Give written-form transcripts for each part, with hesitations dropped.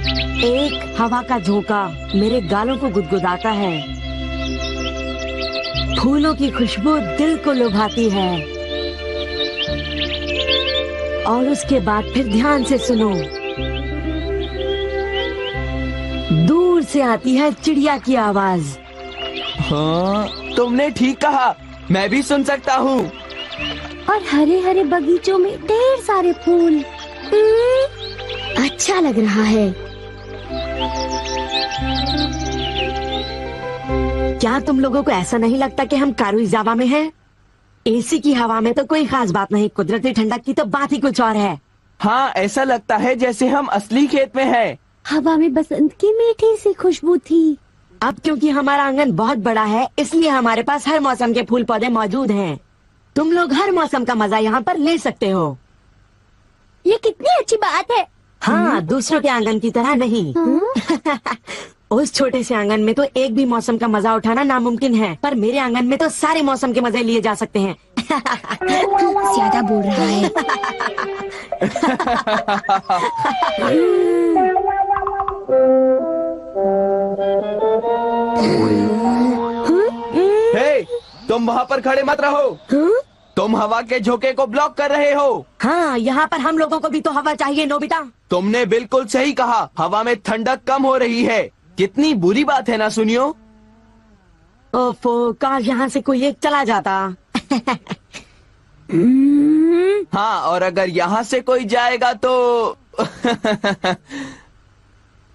एक हवा का झोंका मेरे गालों को गुदगुदाता है। फूलों की खुशबू दिल को लुभाती है। और उसके बाद फिर ध्यान से सुनो, दूर से आती है चिड़िया की आवाज। हाँ, तुमने ठीक कहा, मैं भी सुन सकता हूँ। और हरे हरे बगीचों में ढेर सारे फूल। अच्छा लग रहा है। क्या तुम लोगों को ऐसा नहीं लगता कि हम कारुइजावा में हैं? एसी की हवा में तो कोई खास बात नहीं, कुदरती ठंडक की तो बात ही कुछ और है। हाँ, ऐसा लगता है जैसे हम असली खेत में हैं। हवा में बसंत की मीठी सी खुशबू थी। अब क्योंकि हमारा आंगन बहुत बड़ा है, इसलिए हमारे पास हर मौसम के फूल पौधे मौजूद हैं। तुम लोग हर मौसम का मजा यहाँ पर ले सकते हो। ये कितनी अच्छी बात है। हाँ, दूसरों के आंगन की तरह नहीं। उस छोटे से आंगन में तो एक भी मौसम का मजा उठाना नामुमकिन है, पर मेरे आंगन में तो सारे मौसम के मजे लिए जा सकते हैं। ज्यादा बोल रहा है। हे, तुम वहाँ पर खड़े मत रहो। तुम हवा के झोंके को ब्लॉक कर रहे हो। हाँ, यहाँ पर हम लोगों को भी तो हवा चाहिए नोबिता। तुमने बिल्कुल सही कहा, हवा में ठंडक कम हो रही है। कितनी बुरी बात है ना, सुनियो। ओफो, काश यहाँ से कोई एक चला जाता। हाँ, और अगर यहाँ से कोई जाएगा तो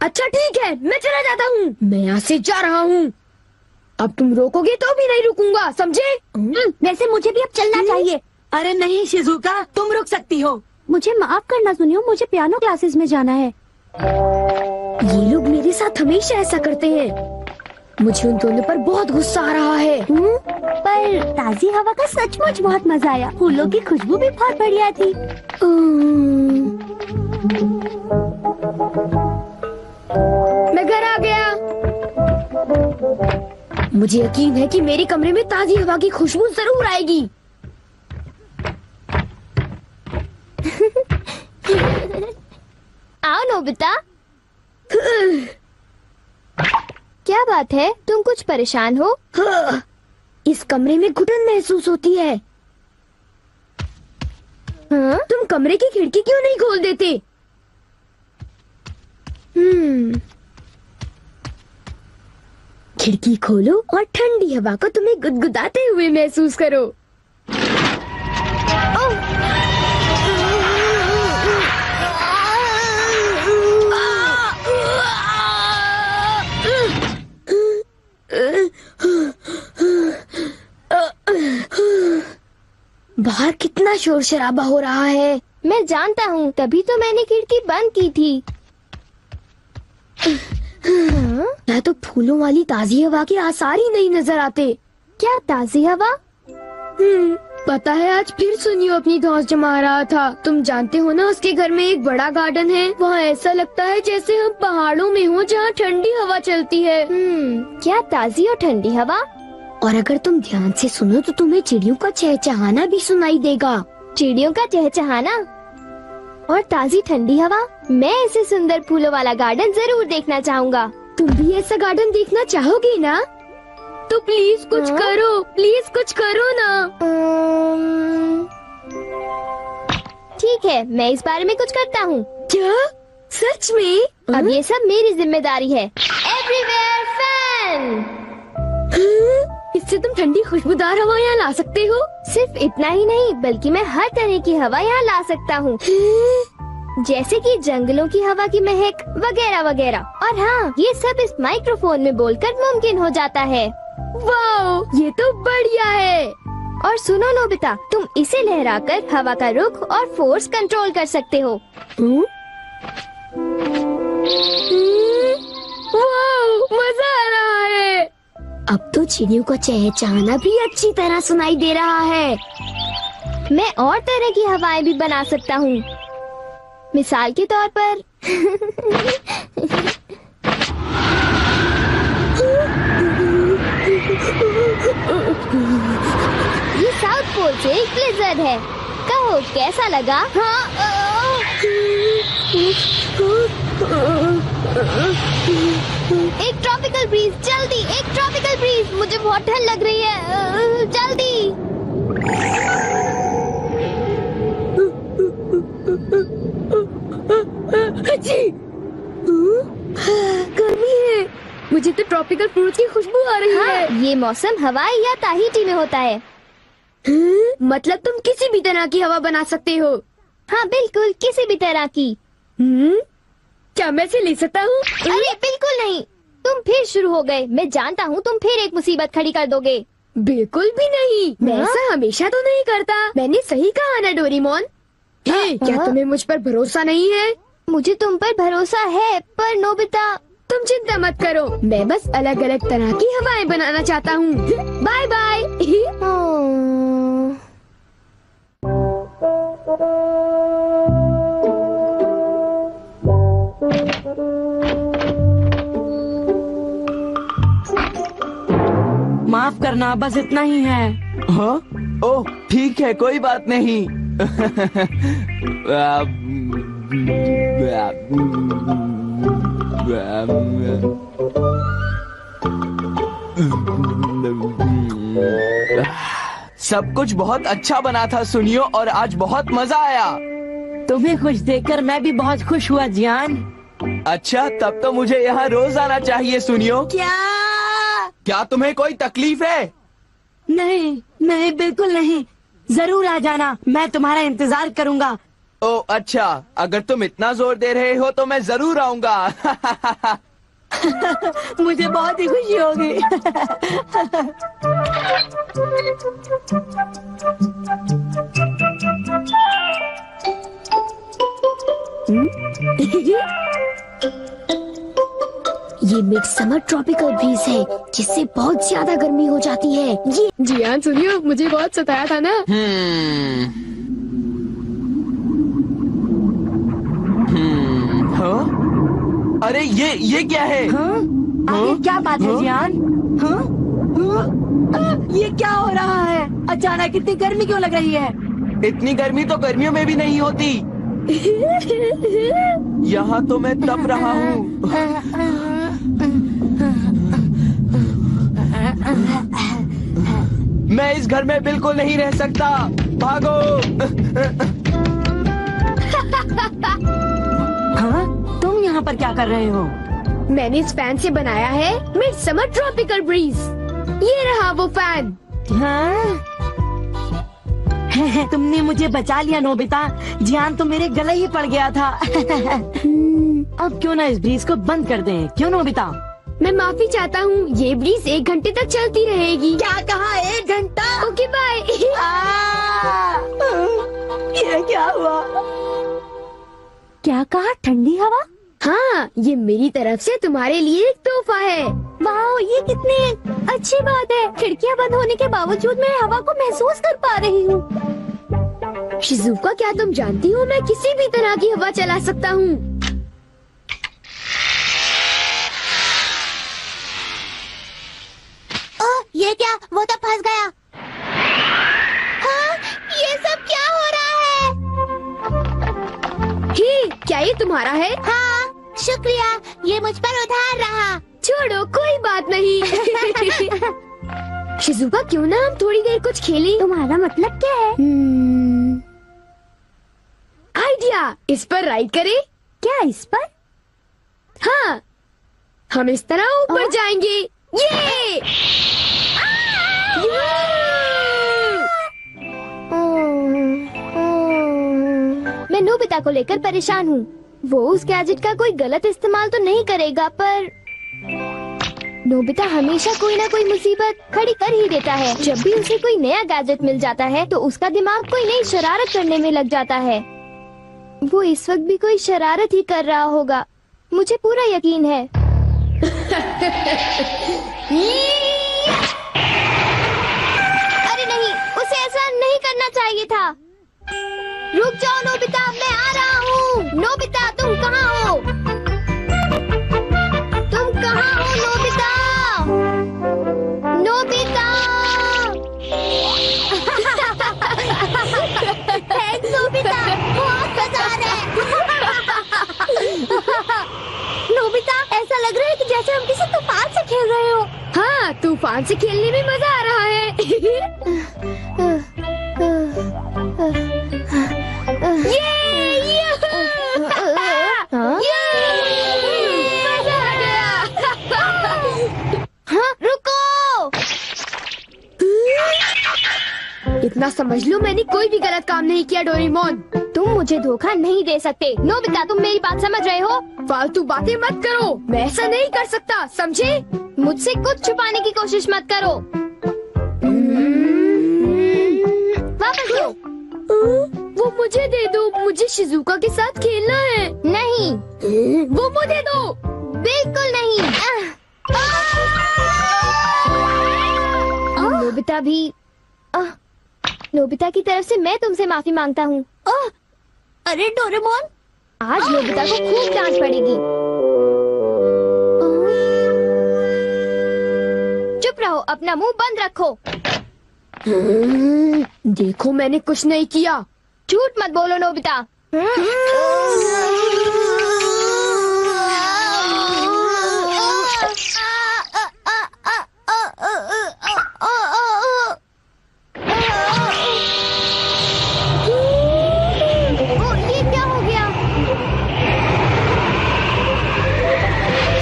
अच्छा ठीक है, मैं चला जाता हूँ। मैं यहाँ से जा रहा हूँ। अब तुम रोकोगे तो भी नहीं रुकूंगा, समझे? वैसे मुझे भी अब चलना चाहिए। अरे नहीं शिजुका, तुम रुक सकती हो। मुझे माफ करना सुनियो, मुझे पियानो क्लासेस में जाना है। ये लोग मेरे साथ हमेशा ऐसा करते हैं। मुझे उन दोनों पर बहुत गुस्सा आ रहा है। पर ताजी हवा का सचमुच बहुत मजा आया। फूलों की खुशबू भी बहुत बढ़िया थी। मैं घर आ गया। मुझे यकीन है कि मेरे कमरे में ताजी हवा की खुशबू जरूर आएगी। आओ नोबिता। क्या बात है, तुम कुछ परेशान हो? इस कमरे में घुटन महसूस होती है। हाँ? तुम कमरे की खिड़की क्यों नहीं खोल देते? खिड़की खोलो और ठंडी हवा को तुम्हें गुदगुदाते हुए महसूस करो। बाहर कितना शोर शराबा हो रहा है। मैं जानता हूँ, तभी तो मैंने खिड़की बंद की थी। क्या तो फूलों वाली ताजी हवा के आसार ही नहीं नजर आते। क्या ताजी हवा? पता है, आज फिर सुनियो अपनी धौंस जमा रहा था। तुम जानते हो ना, उसके घर में एक बड़ा गार्डन है। वहाँ ऐसा लगता है जैसे हम पहाड़ों में हो, जहाँ ठंडी हवा चलती है। क्या ताजी और ठंडी हवा? और अगर तुम ध्यान से सुनो तो तुम्हें चिड़ियों का चहचहाना भी सुनाई देगा। चिड़ियों का चहचहाना और ताजी ठंडी हवा। मैं ऐसे सुंदर फूलों वाला गार्डन जरूर देखना चाहूँगा। तुम भी ऐसा गार्डन देखना चाहोगी ना? तो प्लीज कुछ करो, प्लीज कुछ करो ना। ठीक है, मैं इस बारे में कुछ करता हूँ। क्या? सच में? अब ये सब मेरी जिम्मेदारी है। Everywhere fan. इससे तुम ठंडी खुशबूदार हवा यहाँ ला सकते हो? सिर्फ इतना ही नहीं, बल्कि मैं हर तरह की हवा यहाँ ला सकता हूँ। जैसे कि जंगलों की हवा की महक वगैरह वगैरह। और हाँ, ये सब इस माइक्रोफोन में बोलकर मुमकिन हो जाता है। वाह, ये तो बढ़िया है। और सुनो नोबिता, तुम इसे लहराकर हवा का रुख और फोर्स कंट्रोल कर सकते हो। वाह, मजा आ रहा है। अब तो चिड़ियों का चहचहाना भी अच्छी तरह सुनाई दे रहा है। मैं और तरह की हवाएं भी बना सकता हूँ। मिसाल के तौर पर ये साउथ पोल से एक ब्लिज़र्ड है। कहो कैसा लगा? हाँ, एक ट्रॉपिकल ब्रीज, जल्दी एक ट्रॉपिकल ब्रीज, मुझे बहुत ठंड लग रही है, जल्दी। गर्मी है, मुझे तो ट्रॉपिकल फ्रूट की खुशबू आ रही है। ये मौसम हवाई या ताहिती में होता है। मतलब तुम किसी भी तरह की हवा बना सकते हो? हाँ बिल्कुल, किसी भी तरह की। क्या मैं इसे ले सकता हूँ? अरे बिल्कुल नहीं, तुम फिर शुरू हो गए। मैं जानता हूँ तुम फिर एक मुसीबत खड़ी कर दोगे। बिल्कुल भी नहीं, मैं ऐसा हमेशा तो नहीं करता। मैंने सही कहा ना डोरेमोन। क्या तुम्हें मुझ पर भरोसा नहीं है? मुझे तुम पर भरोसा है, पर नोबिता तुम चिंता मत करो, मैं बस अलग अलग तरह की हवाएं बनाना चाहता हूँ। Bye bye. माफ करना, बस इतना ही है। हाँ? ओह ठीक है, कोई बात नहीं। सब कुछ बहुत अच्छा बना था सुनियो, और आज बहुत मजा आया। तुम्हें खुश देखकर मैं भी बहुत खुश हुआ जियान। अच्छा, तब तो मुझे यहाँ रोज आना चाहिए सुनियो। क्या तुम्हें कोई तकलीफ है? नहीं नहीं, बिल्कुल नहीं, जरूर आ जाना, मैं तुम्हारा इंतजार करूंगा। ओह अच्छा, अगर तुम इतना जोर दे रहे हो तो मैं जरूर आऊंगा। मुझे बहुत ही खुशी होगी। ये मिड समर ट्रॉपिकल ब्रीज है, जिससे बहुत ज्यादा गर्मी हो जाती है। ये जियान सुनियो, मुझे बहुत सताया था ना। हाँ? अरे ये क्या है? हाँ? आगे क्या बात है जियान? हाँ? हाँ? ये क्या हो रहा है? अचानक इतनी गर्मी क्यों लग रही है? इतनी गर्मी तो गर्मियों में भी नहीं होती। यहाँ तो मैं तप रहा हूँ। मैं इस घर में बिल्कुल नहीं रह सकता, भागो। हाँ? तुम यहाँ पर क्या कर रहे हो? मैंने इस फैन से बनाया है मिड समर ट्रॉपिकल ब्रीज। ये रहा वो फैन। हाँ? तुमने मुझे बचा लिया नोबिता, जियान तो मेरे गले ही पड़ गया था। अब क्यों ना इस ब्रीज को बंद कर दें, क्यों नोबिता? मैं माफी चाहता हूँ, ये ब्रीज 1 घंटे तक चलती रहेगी। क्या कहा, 1 घंटा? Okay bye. ये क्या हुआ? क्या कहा, ठंडी हवा? हाँ, ये मेरी तरफ से तुम्हारे लिए एक तोहफा है। वाह, ये कितनी अच्छी बात है। खिड़कियाँ बंद होने के बावजूद मैं हवा को महसूस कर पा रही हूँ। शिजुका, क्या तुम जानती हो मैं किसी भी तरह की हवा चला सकता हूँ। ये क्या, वो तो फंस गया। हाँ, ये सब क्या हो रहा है? हे, क्या ये तुम्हारा है? हाँ, शुक्रिया, ये मुझ पर उधार रहा। छोड़ो, कोई बात नहीं। शिजुका, क्यों ना हम थोड़ी देर कुछ खेलें? तुम्हारा मतलब क्या है? आइडिया, इस पर राइड करें? क्या इस पर? हाँ, हम इस तरह ऊपर जाएंगे। ये मैं नोबिता को लेकर परेशान हूँ। वो उस गैजेट का कोई गलत इस्तेमाल तो नहीं करेगा, पर नोबिता हमेशा कोई ना कोई मुसीबत खड़ी कर ही देता है। जब भी उसे कोई नया गैजेट मिल जाता है तो उसका दिमाग कोई नई शरारत करने में लग जाता है। वो इस वक्त भी कोई शरारत ही कर रहा होगा, मुझे पूरा यकीन है। अरे नहीं, उसे ऐसा नहीं करना चाहिए था। रुक जाओ नोबिता, मैं आ रहा हूँ। नोबिता, तुम कहाँ हो? तुम कहाँ हो नोबिता? नोबिता! थैंक्स नोबिता, बहुत मजा आ रहा है। जैसे हम किसी तूफान से खेल रहे हो। हाँ, तूफान से खेलने में मजा आ रहा है। मजा आ गया। हाँ, रुको। इतना समझ लो, मैंने कोई भी गलत काम नहीं किया डोरेमोन। तुम मुझे धोखा नहीं दे सकते। नोबिता, तुम मेरी बात समझ रहे हो? फालतू बातें मत करो, मैं ऐसा नहीं कर सकता, समझे? मुझसे कुछ छुपाने की कोशिश मत करो। वापस लो। वो मुझे दे दो, मुझे शिजुका के साथ खेलना है। नहीं, वो मुझे दो। बिल्कुल नहीं। नोबिता भी। नोबिता की तरफ से मैं तुमसे माफी मांगता हूँ। अरे डोरेमोन, आज नोबिता को खूब डांट पड़ेगी। चुप रहो, अपना मुंह बंद रखो। देखो, मैंने कुछ नहीं किया। झूठ मत बोलो नोबिता। ये क्या हो गया?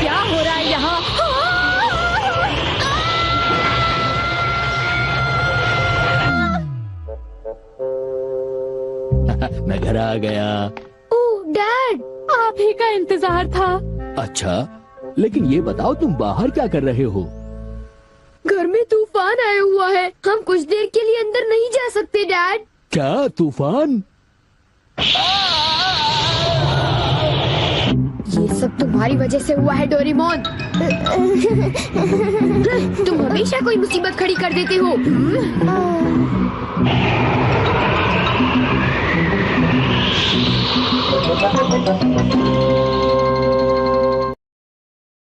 क्या हो रहा है यहाँ? मैं घर आ गया। ओह डैड, आप ही का इंतजार था। अच्छा, लेकिन ये बताओ तुम बाहर क्या कर रहे हो? घर में तूफान आया हुआ है, हम कुछ देर के लिए अंदर नहीं जा सकते डैड। क्या तूफान? ये सब तुम्हारी वजह से हुआ है डोरेमोन। तुम हमेशा कोई मुसीबत खड़ी कर देते हो।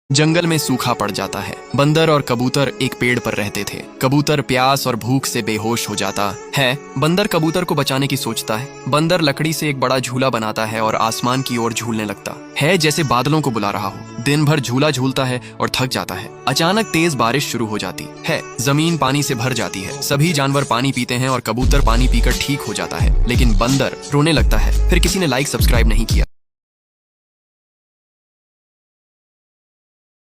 जंगल में सूखा पड़ जाता है। बंदर और कबूतर एक पेड़ पर रहते थे। कबूतर प्यास और भूख से बेहोश हो जाता है। बंदर कबूतर को बचाने की सोचता है। बंदर लकड़ी से एक बड़ा झूला बनाता है और आसमान की ओर झूलने लगता है, जैसे बादलों को बुला रहा हो। दिन भर झूला झूलता है और थक जाता है। अचानक तेज बारिश शुरू हो जाती है। जमीन पानी से भर जाती है। सभी जानवर पानी पीते हैं और कबूतर पानी पीकर ठीक हो जाता है। लेकिन बंदर रोने लगता है। फिर किसी ने लाइक सब्सक्राइब नहीं किया।